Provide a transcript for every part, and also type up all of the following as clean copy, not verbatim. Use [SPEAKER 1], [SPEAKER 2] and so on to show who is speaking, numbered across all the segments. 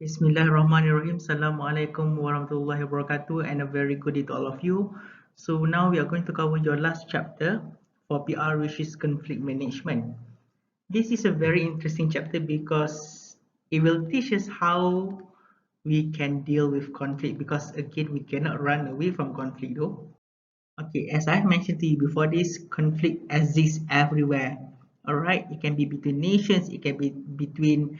[SPEAKER 1] Bismillahirrahmanirrahim. Assalamualaikum warahmatullahi wabarakatuh and a very good day to all of you. So now we are going to cover your last chapter for PR, which is conflict management. This is a very interesting chapter because it will teach us how we can deal with conflict, because again we cannot run away from conflict though. Okay, as I've mentioned to you before, this conflict exists everywhere. All right, it can be between nations, it can be between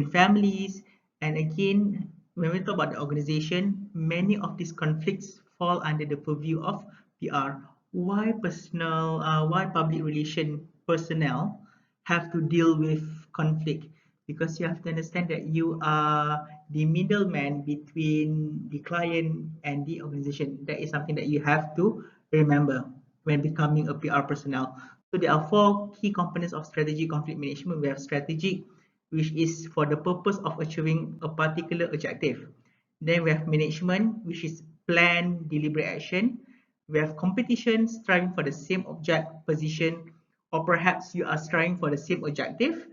[SPEAKER 1] families, and again, when we talk about the organization, many of these conflicts fall under the purview of PR. Why public relation personnel have to deal with conflict? Because you have to understand that you are the middleman between the client and the organization. That is something that you have to remember when becoming a PR personnel. So there are four key components of strategic conflict management. We have strategic, which is for the purpose of achieving a particular objective. Then we have management, which is plan, deliberate action. We have competition, striving for the same object, position, or perhaps you are striving for the same objective.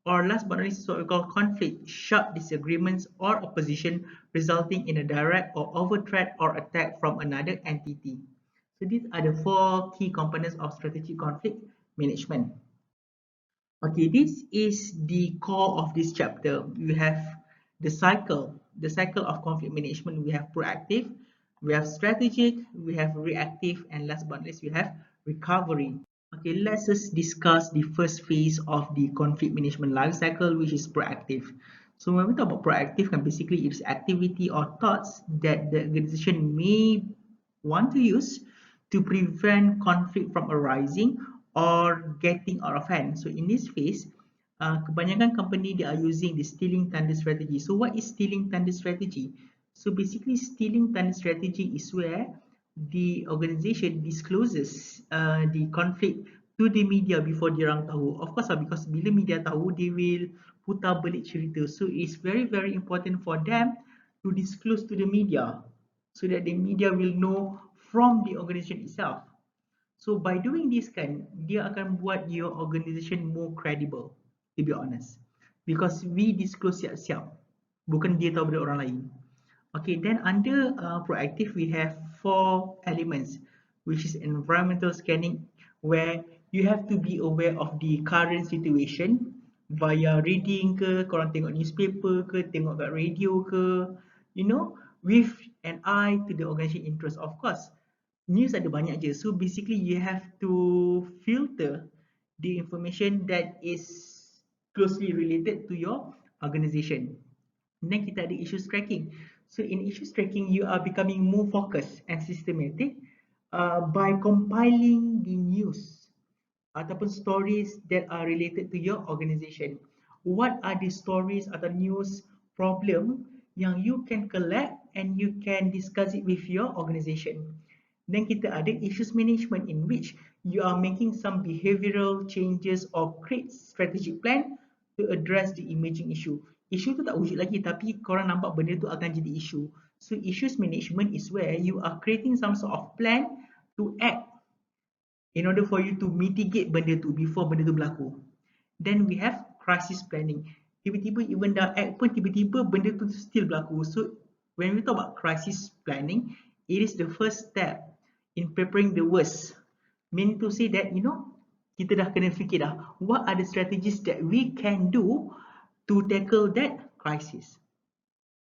[SPEAKER 1] Or last but not least is what we call conflict, sharp disagreements or opposition resulting in a direct or overt threat or attack from another entity. So these are the four key components of strategic conflict management. Okay, this is the core of this chapter. We have the cycle of conflict management. We have proactive, we have strategic, we have reactive, and last but not least, we have recovery. Okay, let's just discuss the first phase of the conflict management life cycle, which is proactive. So when we talk about proactive, and basically it's activity or thoughts that the organization may want to use to prevent conflict from arising or getting out of hand. So in this phase, kebanyakan company they are using the stealing thunder strategy. So what is stealing thunder strategy? So basically, stealing thunder strategy is where the organization discloses the conflict to the media before diorang tahu. Of course, because bila media tahu, they will putar balik cerita. So it's very very important for them to disclose to the media so that the media will know from the organization itself. So by doing this kan, dia akan buat your organization more credible, to be honest. Because we disclose siap-siap, bukan dia tahu daripada orang lain. Okay, then under proactive, we have four elements, which is environmental scanning, where you have to be aware of the current situation via reading ke, korang tengok newspaper ke, tengok kat radio ke, you know, with an eye to the organization interest. Of course, news ada banyak je. So basically, you have to filter the information that is closely related to your organization. Then kita ada issues tracking. So in issues tracking, you are becoming more focused and systematic by compiling the news ataupun stories that are related to your organization. What are the stories atau news problem yang you can collect and you can discuss it with your organization. Then kita ada issues management, in which you are making some behavioral changes or create strategic plan to address the emerging issue. Isu tu tak wujud lagi, tapi korang nampak benda tu akan jadi isu. So issues management is where you are creating some sort of plan to act in order for you to mitigate benda tu before benda tu berlaku. Then we have crisis planning. Tiba-tiba even dah act pun tiba-tiba benda tu still berlaku. So when we talk about crisis planning, it is the first step in preparing the worst. Meaning to say that, you know, kita dah kena fikir dah, what are the strategies that we can do to tackle that crisis.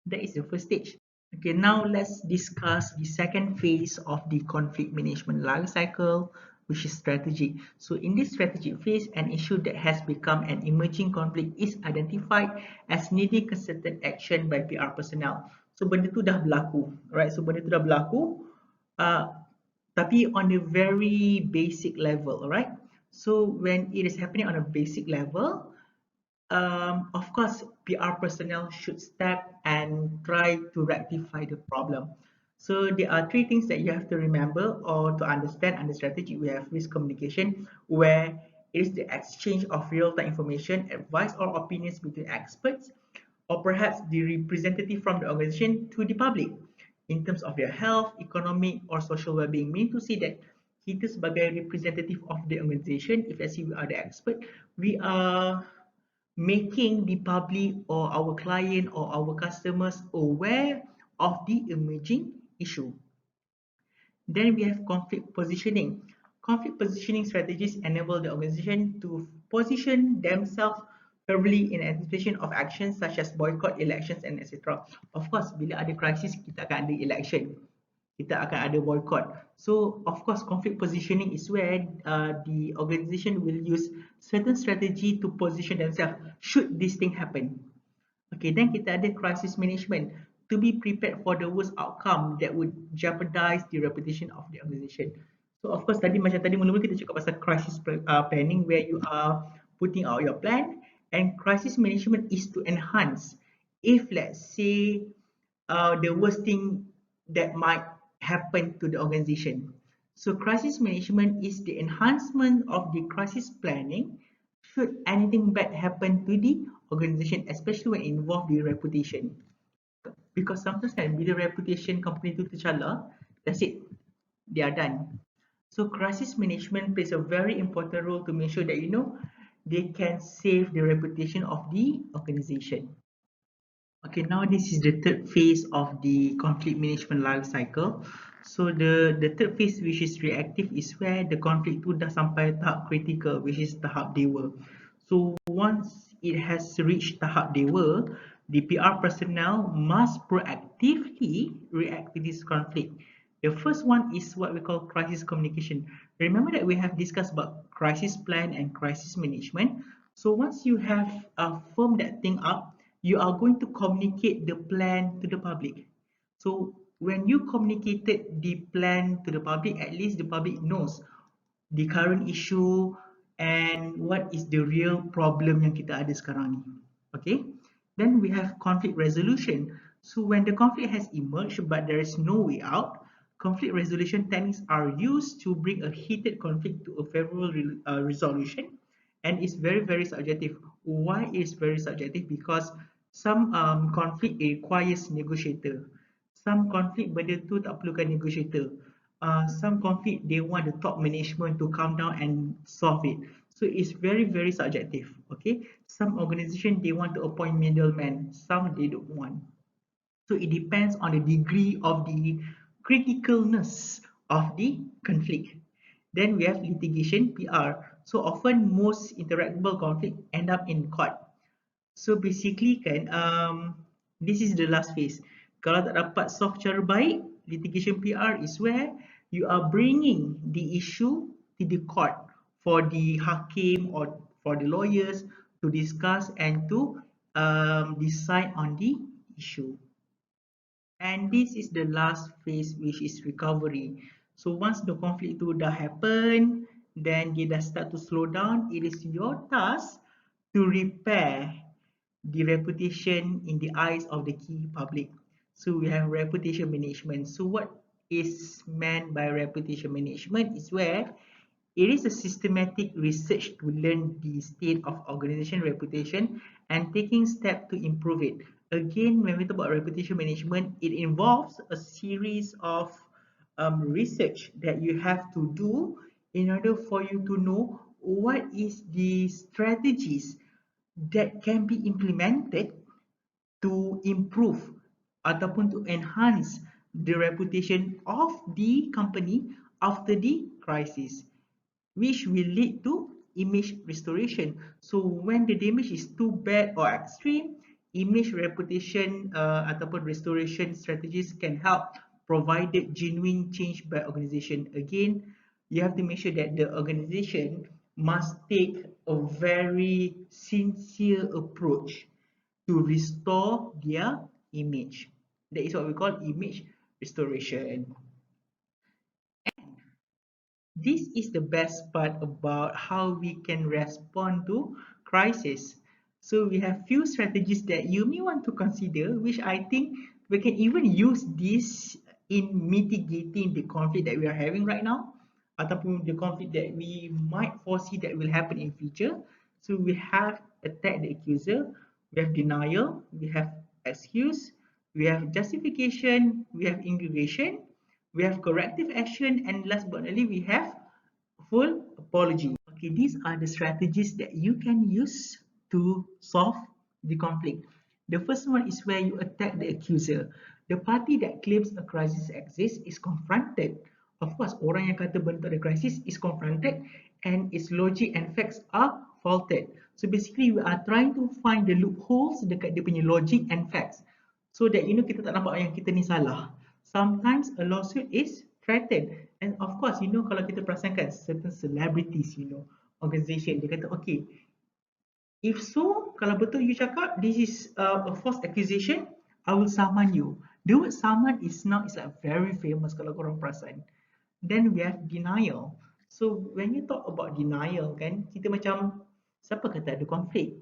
[SPEAKER 1] That is the first stage. Okay, now let's discuss the second phase of the conflict management life cycle, which is strategic. So in this strategic phase, an issue that has become an emerging conflict is identified as needing a certain action by PR personnel. So benda tu dah berlaku, right? So benda tu dah berlaku, tapi on a very basic level, right? So when it is happening on a basic level, of course, PR personnel should step and try to rectify the problem. So there are three things that you have to remember or to understand under strategy. We have risk communication, where it is the exchange of real-time information, advice or opinions between experts, or perhaps the representative from the organization to the public in terms of their health, economic or social well-being. Meaning to say that kita sebagai representative of the organization, if let's say we are the expert, we are making the public or our client or our customers aware of the emerging issue. Then we have conflict positioning. Conflict positioning strategies enable the organization to position themselves favorably in anticipation of actions such as boycott, elections, and etc. Of course, bila ada crisis, kita akan ada election. Kita akan ada boycott. So, of course, conflict positioning is where the organization will use certain strategy to position themselves should this thing happen. Okay, then kita ada crisis management, to be prepared for the worst outcome that would jeopardize the reputation of the organization. So of course tadi macam tadi mula-mula kita cakap pasal crisis planning where you are putting out your plan, and crisis management is to enhance if let's say the worst thing that might happen to the organization. So crisis management is the enhancement of the crisis planning should anything bad happen to the organization, especially when involve the reputation. Because sometimes kan bila reputation company tu tercela, that's it, they are done. So crisis management plays a very important role to make sure that they can save the reputation of the organization. Okay, now this is the third phase of the conflict management life cycle. So the third phase, which is reactive, is where the conflict tu dah sampai tahap critical, which is tahap dewa. So once it has reached tahap dewa, the PR personnel must proactively react to this conflict. The first one is what we call crisis communication. Remember that we have discussed about crisis plan and crisis management. So once you have firmed that thing up, you are going to communicate the plan to the public. So when you communicated the plan to the public, at least the public knows the current issue and what is the real problem yang kita ada sekarang ni. Okay, then we have conflict resolution. So when the conflict has emerged but there is no way out, conflict resolution techniques are used to bring a heated conflict to a favorable resolution, and it's very subjective. Why is very subjective? Because some conflict requires negotiator, some conflict benda tu tak perlukan negotiator, some conflict they want the top management to come down and solve it. So it's very subjective. Okay, some organization they want to appoint middlemen, some they don't want. So it depends on the degree of the criticalness of the conflict. Then we have litigation, PR. So often most interactable conflict end up in court. So basically kan, this is the last phase. Kalau tak dapat solve cara baik, litigation PR is where you are bringing the issue to the court for the hakim or for the lawyers to discuss and to decide on the issue. And this is the last phase, which is recovery. So once the conflict tu dah happen, then dia dah start to slow down, it is your task to repair the reputation in the eyes of the key public. So we have reputation management. So what is meant by reputation management is where it is a systematic research to learn the state of organization reputation and taking steps to improve it. Again, when we talk about reputation management, it involves a series of research that you have to do in order for you to know what is the strategies that can be implemented to improve ataupun to enhance the reputation of the company after the crisis, which will lead to image restoration. So when the damage is too bad or extreme, image reputation ataupun restoration strategies can help provided genuine change by organization. Again, you have to make sure that the organization must take a very sincere approach to restore their image. That is what we call image restoration. This is the best part about how we can respond to crisis. So we have few strategies that you may want to consider, which I think we can even use this in mitigating the conflict that we are having right now, ataupun the conflict that we might foresee that will happen in future. So we have attack the accuser, we have denial, we have excuse, we have justification, we have ingratitude, we have corrective action, and last but not least, we have full apology. Okay, these are the strategies that you can use to solve the conflict. The first one is where you attack the accuser. The party that claims a crisis exists is confronted. Of course, orang yang kata benda tak ada crisis is confronted and its logic and facts are faulted. So basically, we are trying to find the loopholes dekat dia punya logic and facts. So that kita tak nampak yang kita ni salah. Sometimes a lawsuit is threatened. And of course, kalau kita perasankan certain celebrities, organization, dia kata, okay, if so, kalau betul you cakap this is a false accusation, I will summon you. The word summon is like very famous kalau korang perasan. Then we have denial. So when you talk about denial kan, kita macam siapa kata ada konflik?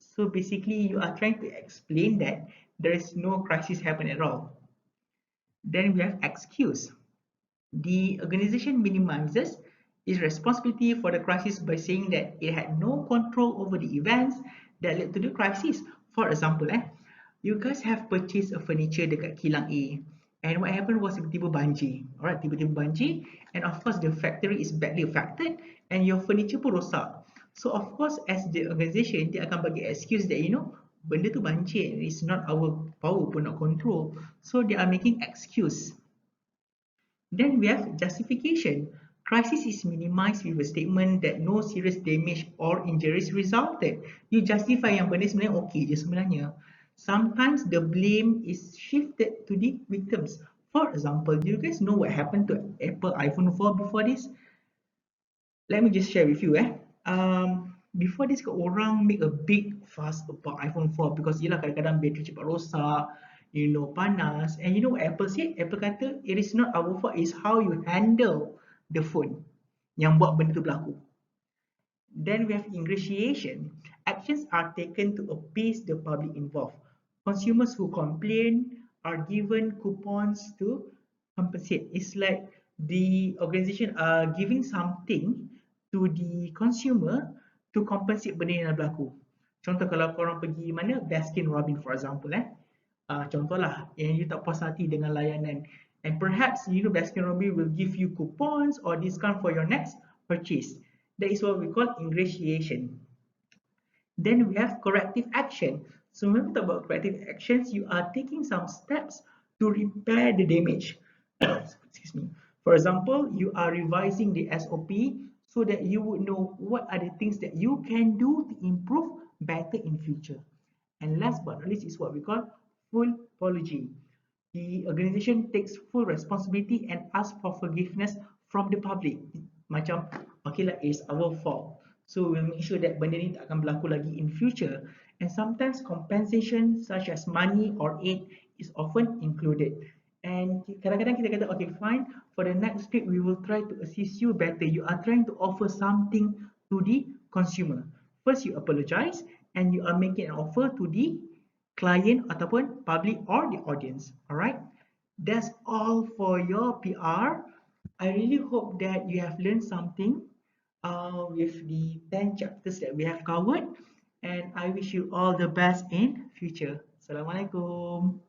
[SPEAKER 1] So basically you are trying to explain that there is no crisis happen at all. Then we have excuse. The organization minimizes its responsibility for the crisis by saying that it had no control over the events that led to the crisis. For example, you guys have purchased a furniture dekat kilang A, and what happened was tiba-tiba banjir. Alright, tiba-tiba banjir, and of course the factory is badly affected, and your furniture pun rosak. So of course, as the organization, dia akan bagi excuse that benda tu banjir, and it's not our power pun nak control. So they are making excuse. Then we have justification. Crisis is minimized with a statement that no serious damage or injuries resulted. You justify yang benda sebenarnya okay je sebenarnya. Sometimes the blame is shifted to the victims. For example, do you guys know what happened to Apple iPhone 4 before this? Let me just share with you. Before this, orang make a big fuss about iPhone 4 because kadang-kadang bateri cepat rosak, panas. And you know what Apple said? Apple kata, it is not our fault, it's how you handle the phone yang buat benda tu berlaku. Then we have ingratiation. Actions are taken to appease the public involved. Consumers who complain are given coupons to compensate. It's like the organization are giving something to the consumer to compensate benda yang berlaku. Contoh kalau korang pergi mana, Baskin Robbins for example, contohlah yang you tak puas hati dengan layanan, and perhaps Baskin Robbins will give you coupons or discount for your next purchase. That is what we call ingratiation. Then we have corrective action. So when we talk about corrective actions, you are taking some steps to repair the damage. Excuse me. For example, you are revising the SOP so that you would know what are the things that you can do to improve better in future. And last but not least is what we call full apology. The organization takes full responsibility and asks for forgiveness from the public. Macam, okay lah, it's our fault. So we'll make sure that benda ni tak akan berlaku lagi in future. And sometimes compensation such as money or aid is often included. And kadang-kadang kita kata, okay fine, for the next trip we will try to assist you better. You are trying to offer something to the consumer. First you apologize and you are making an offer to the client ataupun public or the audience. Alright, that's all for your PR. I really hope that you have learned something with the 10 chapters that we have covered, and I wish you all the best in future. Assalamualaikum.